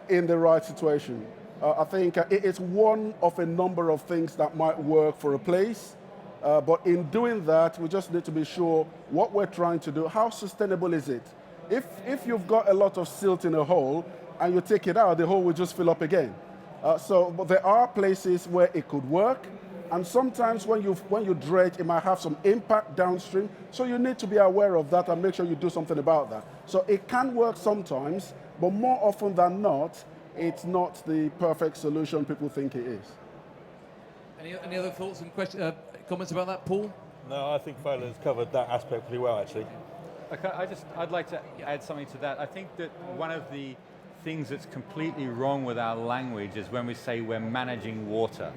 in the right situation. I think it's one of a number of things that might work for a place, but in doing that, we just need to be sure what we're trying to do, how sustainable is it? If you've got a lot of silt in a hole and you take it out, the hole will just fill up again. But there are places where it could work, and sometimes when you dredge, it might have some impact downstream, so you need to be aware of that and make sure you do something about that. So it can work sometimes, but more often than not, it's not the perfect solution people think it is. Any other thoughts and comments about that, Paul? No, I think Fola's covered that aspect pretty well, actually. Okay, I'd like to add something to that. I think that one of the things that's completely wrong with our language is when we say we're managing water.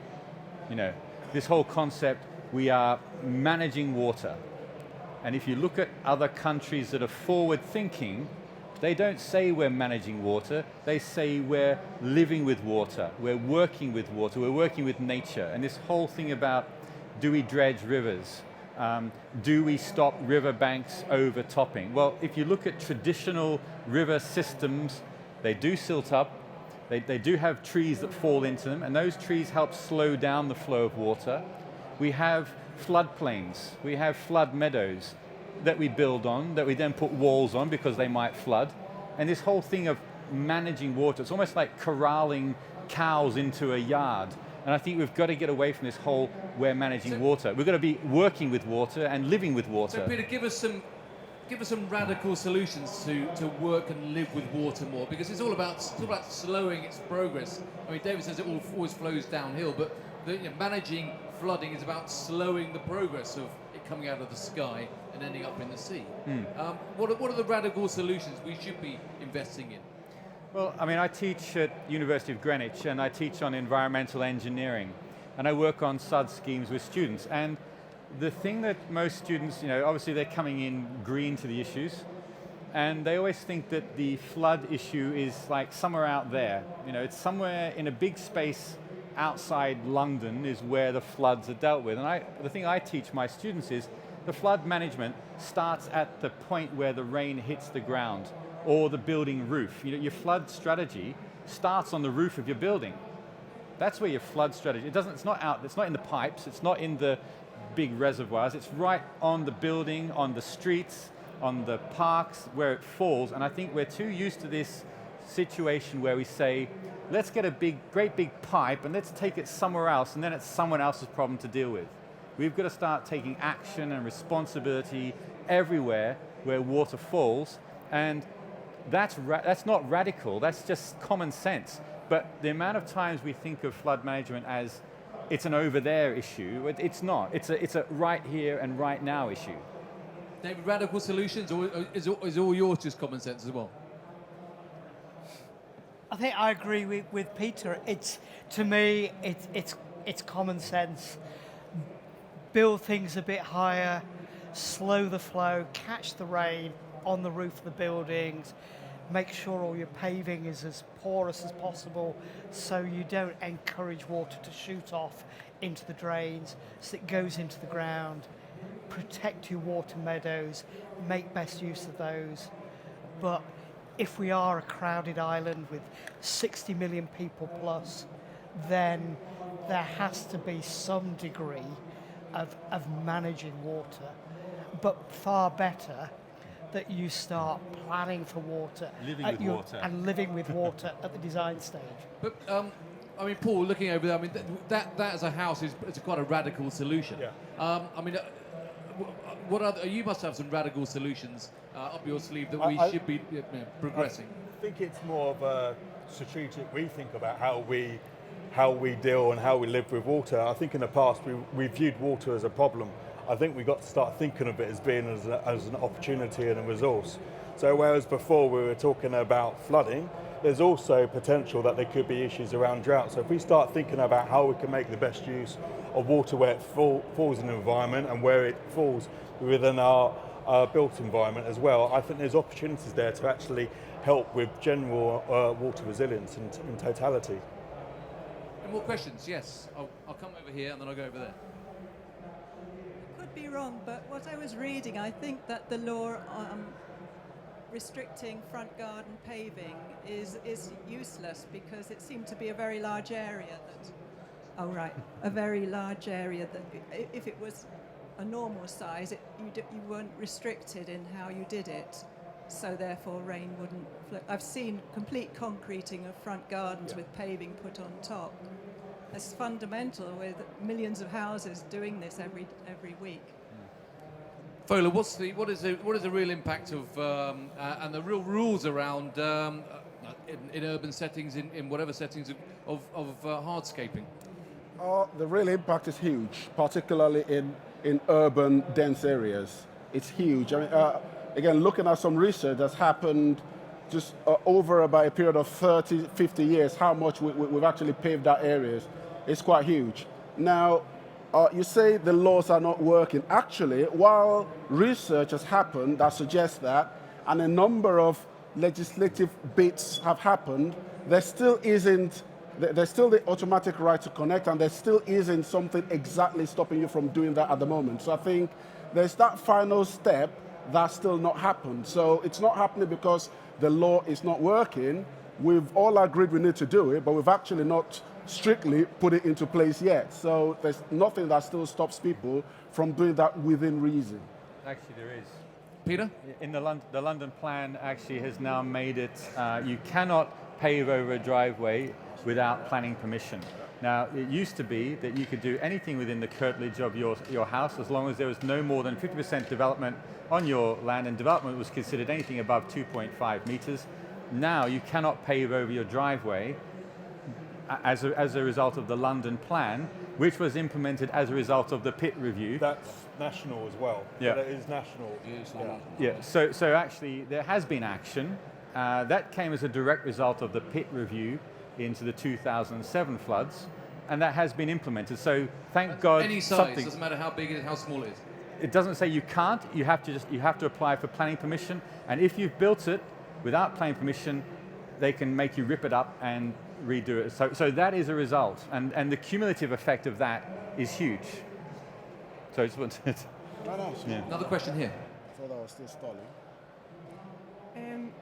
You know, this whole concept, we are managing water. And if you look at other countries that are forward thinking, they don't say we're managing water, they say we're living with water, we're working with water, we're working with nature. And this whole thing about, do we dredge rivers? Do we stop riverbanks overtopping? Well, if you look at traditional river systems, they do silt up, they do have trees that fall into them, and those trees help slow down the flow of water. We have floodplains, we have flood meadows that we build on, that we then put walls on because they might flood. And this whole thing of managing water, it's almost like corralling cows into a yard. And I think we've got to get away from this whole we're managing water. We've got to be working with water and living with water. So Peter, give us some radical solutions to work and live with water more, because it's all about slowing its progress. I mean, David says it always flows downhill, but managing flooding is about slowing the progress of it coming out of the sky and ending up in the sea. What are the radical solutions we should be investing in? Well, I mean, I teach at University of Greenwich, and I teach on environmental engineering, and I work on SUD schemes with students. And the thing that most students, obviously they're coming in green to the issues, and they always think that the flood issue is like somewhere out there. It's somewhere in a big space outside London is where the floods are dealt with. And the thing I teach my students is the flood management starts at the point where the rain hits the ground or the building roof. Your flood strategy starts on the roof of your building. That's where your flood strategy, it's not in the pipes, it's not in the big reservoirs, it's right on the building, on the streets, on the parks, where it falls. And I think we're too used to this situation where we say, let's get a great big pipe and let's take it somewhere else, and then it's someone else's problem to deal with. We've got to start taking action and responsibility everywhere where water falls, and that's not radical, that's just common sense. But the amount of times we think of flood management as it's an over there issue, it's not. It's a right here and right now issue. David, radical solutions, or is all yours just common sense as well? I think I agree with Peter. To me, it's common sense. Build things a bit higher, slow the flow, catch the rain on the roof of the buildings, make sure all your paving is as porous as possible so you don't encourage water to shoot off into the drains, so it goes into the ground. Protect your water meadows, make best use of those. But if we are a crowded island with 60 million people plus, then there has to be some degree of managing water, but far better that you start planning for water, and living with water at the design stage. But I mean, Paul, looking over there, I mean, that as a house is quite a radical solution. Yeah. I mean, you must have some radical solutions up your sleeve that we should be progressing. I think it's more of a strategic rethink about how we deal and how we live with water. I think in the past we viewed water as a problem. I think we've got to start thinking of it as being as an opportunity and a resource. So whereas before we were talking about flooding, there's also potential that there could be issues around drought. So if we start thinking about how we can make the best use of water where it falls in the environment and where it falls within our built environment as well, I think there's opportunities there to actually help with general water resilience in totality. Any more questions? Yes. I'll come over here and then I'll go over there. Be wrong, but what I was reading, I think that the law restricting front garden paving is useless because it seemed to be a very large area that, oh right, a very large area that if it was a normal size, you weren't restricted in how you did it. So therefore rain wouldn't flow. I've seen complete concreting of front gardens with paving put on top. It's fundamental with millions of houses doing this every week. Fola, what is the real impact of and the real rules around in urban settings, in whatever settings of hardscaping? The real impact is huge, particularly in urban dense areas. It's huge. I mean, again, looking at some research that's happened just over about a period of 30, 50 years, how much we've actually paved our areas, it's quite huge. Now, you say the laws are not working. Actually, while research has happened that suggests that, and a number of legislative bits have happened, there's still the automatic right to connect, and there still isn't something exactly stopping you from doing that at the moment. So I think there's that final step that's still not happened. So it's not happening because the law is not working. We've all agreed we need to do it, but we've actually not strictly put it into place yet. So there's nothing that still stops people from doing that within reason. Actually, there is. Peter? In the London plan actually has now made it, you cannot pave over a driveway without planning permission. Now, it used to be that you could do anything within the curtilage of your house as long as there was no more than 50% development on your land, and development was considered anything above 2.5 meters. Now, you cannot pave over your driveway as a result of the London plan, which was implemented as a result of the pit review. That's national as well. Yeah. That is national. Yeah. So actually, there has been action. That came as a direct result of the pit review into the 2007 floods, and that has been implemented. So thank God. Any size, doesn't matter how big it is, how small it is. It doesn't say you can't. You have to apply for planning permission, and if you've built it without planning permission, they can make you rip it up and redo it. So that is a result, and the cumulative effect of that is huge. So I just wanted to... Yeah. Another question here. I thought I was still stalling.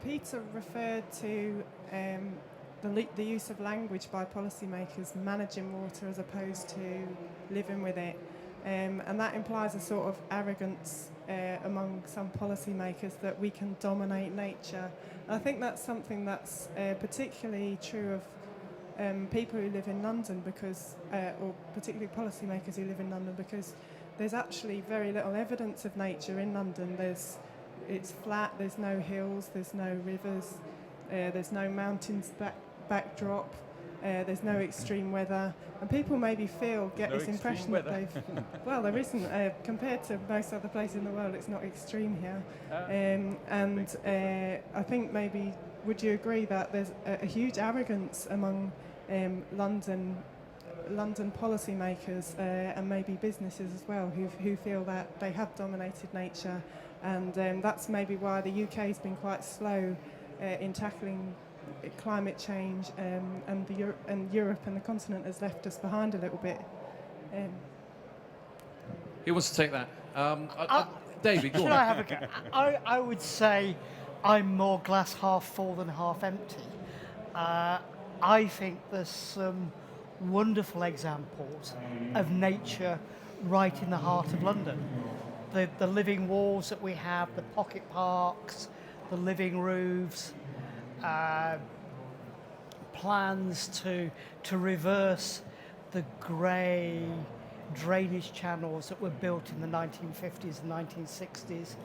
Peter referred to the use of language by policymakers managing water as opposed to living with it. And that implies a sort of arrogance among some policymakers that we can dominate nature. And I think that's something that's particularly true of people who live in London, because, or particularly policymakers who live in London, because there's actually very little evidence of nature in London. It's flat, there's no hills, there's no rivers, there's no mountains backdrop, there's no extreme weather, and people maybe get this impression that they've... Well, there isn't. Compared to most other places in the world, it's not extreme here. I think maybe, would you agree that there's a huge arrogance among London policymakers and maybe businesses as well, who feel that they have dominated nature, and that's maybe why the UK has been quite slow in tackling climate change, and Europe and the continent has left us behind a little bit. Who wants to take that? David, go on. Should I have a go? I would say I'm more glass half full than half empty. I think there's some wonderful examples of nature right in the heart of London. The living walls that we have, the pocket parks, the living roofs, plans to reverse the grey drainage channels that were built in the 1950s and 1960s,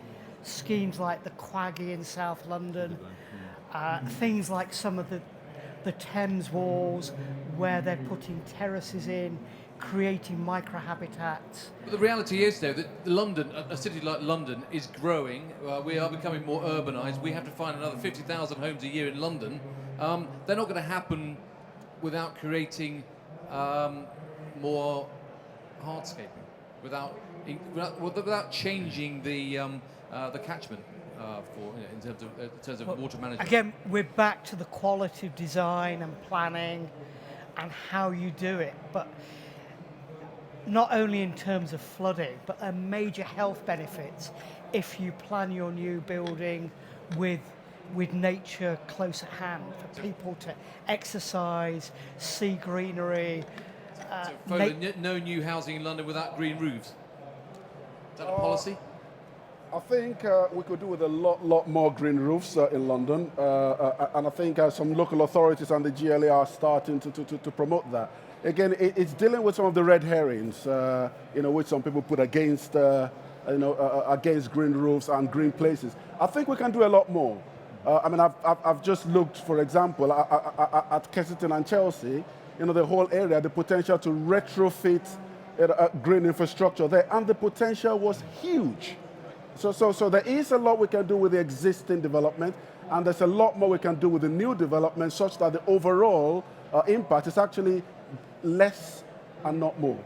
schemes like the Quaggy in South London, things like some of the Thames walls where they're putting terraces in, creating microhabitats. But the reality is, though, that London, a city like London, is growing. We are becoming more urbanised. We have to find another 50,000 homes a year in London. They're not going to happen without creating more hardscaping, without changing the catchment in terms of water management. Again, we're back to the quality of design and planning and how you do it, but not only in terms of flooding, but there are major health benefits if you plan your new building with nature close at hand for people to exercise, see greenery. Fola, no new housing in London without green roofs. Is that a policy? I think we could do with a lot more green roofs in London, and I think some local authorities and the GLA are starting to promote that. Again, it's dealing with some of the red herrings, which some people put against, against green roofs and green places. I think we can do a lot more. I've just looked, for example, at Kensington and Chelsea. The whole area, the potential to retrofit green infrastructure there, and the potential was huge. So there is a lot we can do with the existing development, and there's a lot more we can do with the new development, such that the overall impact is actually less and not more.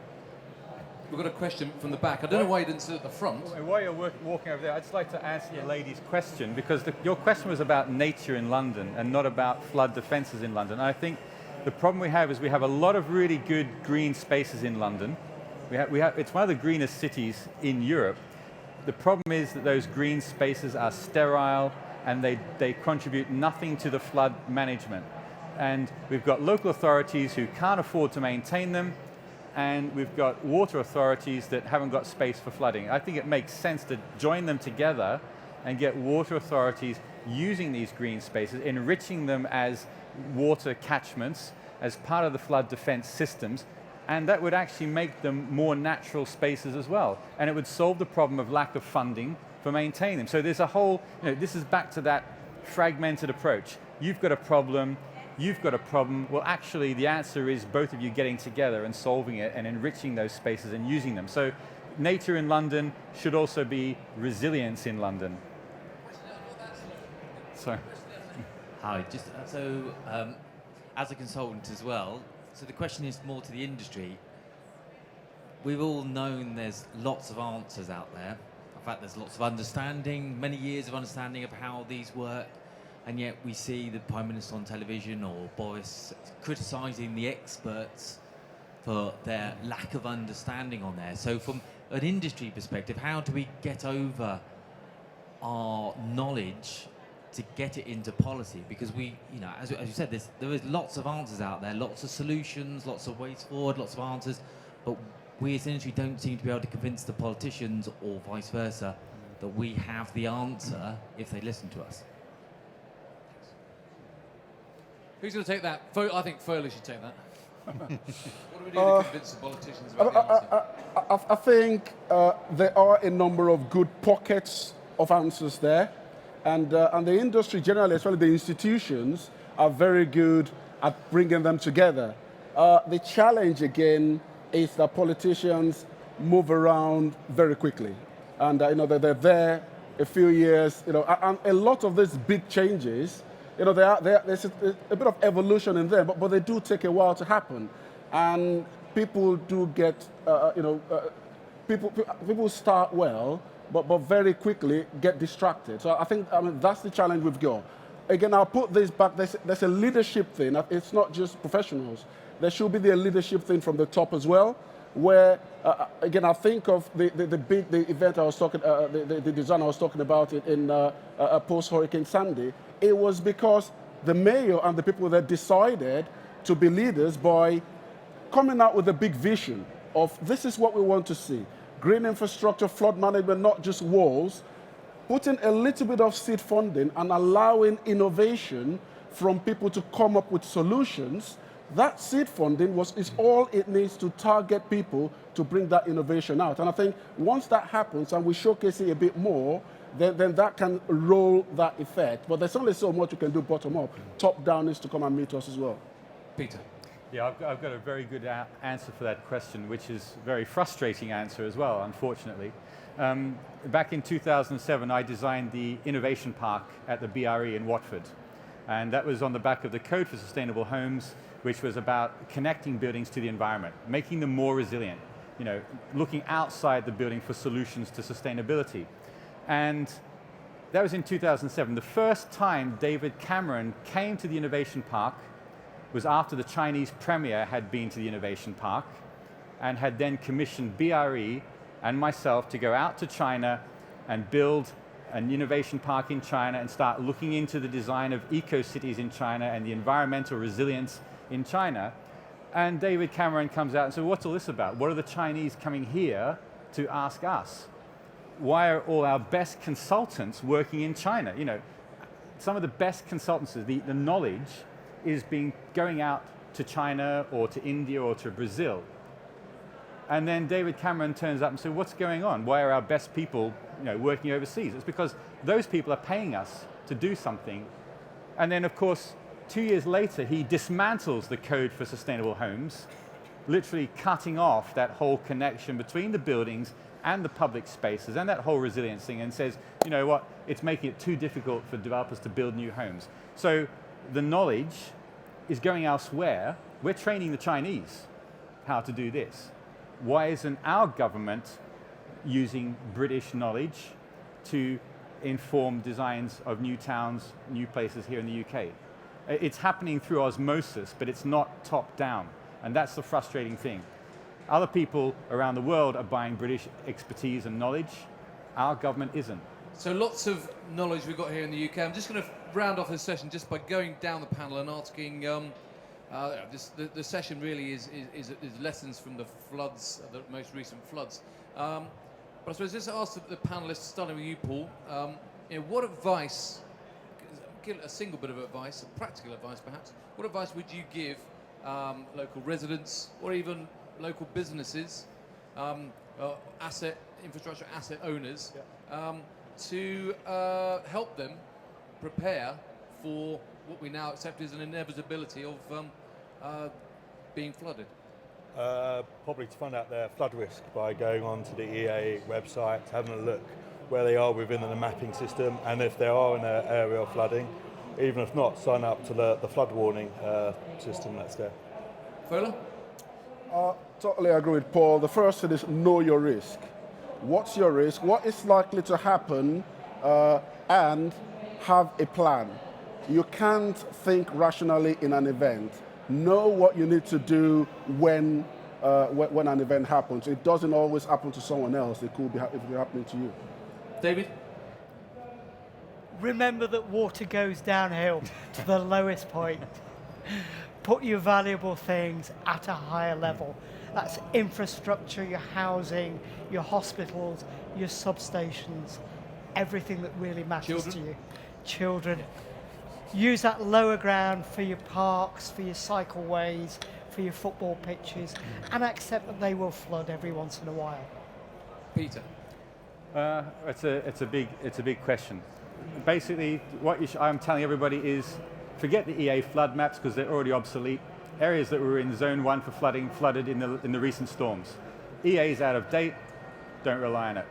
We've got a question from the back. I don't know why you didn't sit at the front. While you're walking over there, I'd just like to answer your lady's question, because your question was about nature in London and not about flood defences in London. And I think the problem we have is we have a lot of really good green spaces in London. It's one of the greenest cities in Europe. The problem is that those green spaces are sterile and they contribute nothing to the flood management. And we've got local authorities who can't afford to maintain them, and we've got water authorities that haven't got space for flooding. I think it makes sense to join them together and get water authorities using these green spaces, enriching them as water catchments as part of the flood defense systems, and that would actually make them more natural spaces as well. And it would solve the problem of lack of funding for maintaining them. So there's a whole, this is back to that fragmented approach. You've got a problem, you've got a problem. Well, actually, the answer is both of you getting together and solving it and enriching those spaces and using them. So nature in London should also be resilience in London. Sorry. Hi, as a consultant as well, so the question is more to the industry. We've all known there's lots of answers out there. In fact, there's lots of understanding, many years of understanding of how these work, and yet we see the Prime Minister on television or Boris criticising the experts for their lack of understanding on there. So from an industry perspective, how do we get over our knowledge to get it into policy? Because we, as you said, there is lots of answers out there, lots of solutions, lots of ways forward, lots of answers, but we as an industry don't seem to be able to convince the politicians, or vice versa, that we have the answer if they listen to us. Who's going to take that? I think Fola should take that. What do we do to convince the politicians about the answer? I think there are a number of good pockets of answers there. And the industry generally, especially the institutions, are very good at bringing them together. The challenge, again, is that politicians move around very quickly. And they're there a few years, and a lot of these big changes, there's a bit of evolution in them, but they do take a while to happen. And people do get, people start well, but very quickly get distracted. So I think that's the challenge we've got. Again, I'll put this back. There's a leadership thing. It's not just professionals. There should be the leadership thing from the top as well, where, again, I think of the event I was talking, the design I was talking about in post-Hurricane Sandy. It was because the mayor and the people that decided to be leaders by coming out with a big vision of this is what we want to see. Green infrastructure, flood management, not just walls, putting a little bit of seed funding and allowing innovation from people to come up with solutions. That seed funding is all it needs to target people to bring that innovation out. And I think once that happens and we showcase it a bit more, then that can roll that effect. But there's only so much you can do bottom up. Top down is to come and meet us as well. Peter. Yeah, I've got a very good answer for that question, which is a very frustrating answer as well, unfortunately. Back in 2007, I designed the Innovation Park at the BRE in Watford. And that was on the back of the Code for Sustainable Homes, which was about connecting buildings to the environment, making them more resilient, looking outside the building for solutions to sustainability. And that was in 2007. The first time David Cameron came to the Innovation Park was after the Chinese premier had been to the Innovation Park and had then commissioned BRE and myself to go out to China and build an innovation park in China and start looking into the design of eco-cities in China and the environmental resilience in China. And David Cameron comes out and says, what's all this about? What are the Chinese coming here to ask us? Why are all our best consultants working in China? You know, some of the best consultants, the knowledge is going out to China or to India or to Brazil. And then David Cameron turns up and says, what's going on? Why are our best people, you know, working overseas? It's because those people are paying us to do something. And then, of course, 2 years later, he dismantles the Code for Sustainable Homes, literally cutting off that whole connection between the buildings and the public spaces and that whole resilience thing, and says, you know what, it's making it too difficult for developers to build new homes. So the knowledge is going elsewhere. We're training the Chinese how to do this. Why isn't our government using British knowledge to inform designs of new towns, new places here in the UK? It's happening through osmosis, but it's not top down. And that's the frustrating thing. Other people around the world are buying British expertise and knowledge. Our government isn't. So lots of knowledge we've got here in the UK. I'm just going to round off this session just by going down the panel and asking, the session really is lessons from the floods, the most recent floods. But I suppose just ask the panelists, starting with you, Paul, what advice, give a single bit of advice, practical advice perhaps, what advice would you give local residents or even local businesses, infrastructure asset owners, to help them prepare for what we now accept as an inevitability of being flooded? Probably to find out their flood risk by going on to the EA website, having a look where they are within the mapping system, and if they are in an area of flooding, even if not, sign up to the flood warning system that's there. Fola? Totally agree with Paul. The first thing is know your risk. What's your risk? What is likely to happen? And have a plan. You can't think rationally in an event. Know what you need to do when an event happens. It doesn't always happen to someone else. It could be happening to you. David? Remember that water goes downhill to the lowest point. Put your valuable things at a higher level. That's infrastructure, your housing, your hospitals, your substations, everything that really matters to you. Children. Use that lower ground for your parks, for your cycleways, for your football pitches, and accept that they will flood every once in a while. Peter? It's a big question. Basically, what I'm telling everybody is forget the EA flood maps because they're already obsolete. Areas that were in zone 1 for flooding flooded in the recent storms. EA is out of date, don't rely on it.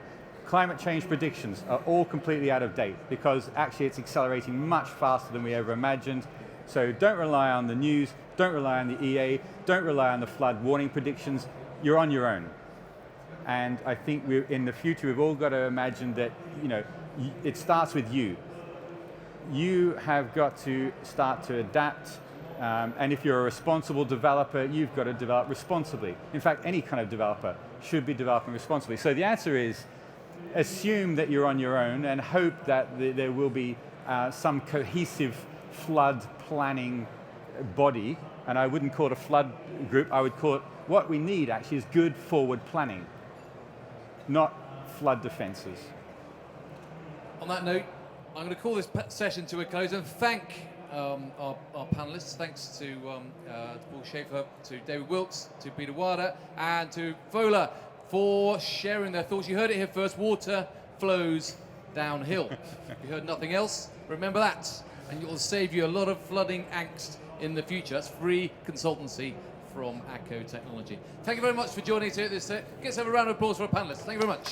Climate change predictions are all completely out of date because actually it's accelerating much faster than we ever imagined. So don't rely on the news, don't rely on the EA, don't rely on the flood warning predictions. You're on your own. And I think in the future we've all got to imagine that, it starts with you. You have got to start to adapt. And if you're a responsible developer, you've got to develop responsibly. In fact, any kind of developer should be developing responsibly. So the answer is assume that you're on your own and hope that there will be some cohesive flood planning body. And I wouldn't call it a flood group. I would call it, what we need actually is good forward planning, not flood defenses. On that note, I'm going to call this session to a close and thank our panelists. Thanks to Paul Shaffer, to David Wilkes, to Peter Wilder, and to Fola for sharing their thoughts. You heard it here first. Water flows downhill. If you heard nothing else, remember that, and it will save you a lot of flooding angst in the future. That's free consultancy from ACO Technology. Thank you very much for joining us here at this set. Let's have a round of applause for our panelists. Thank you very much.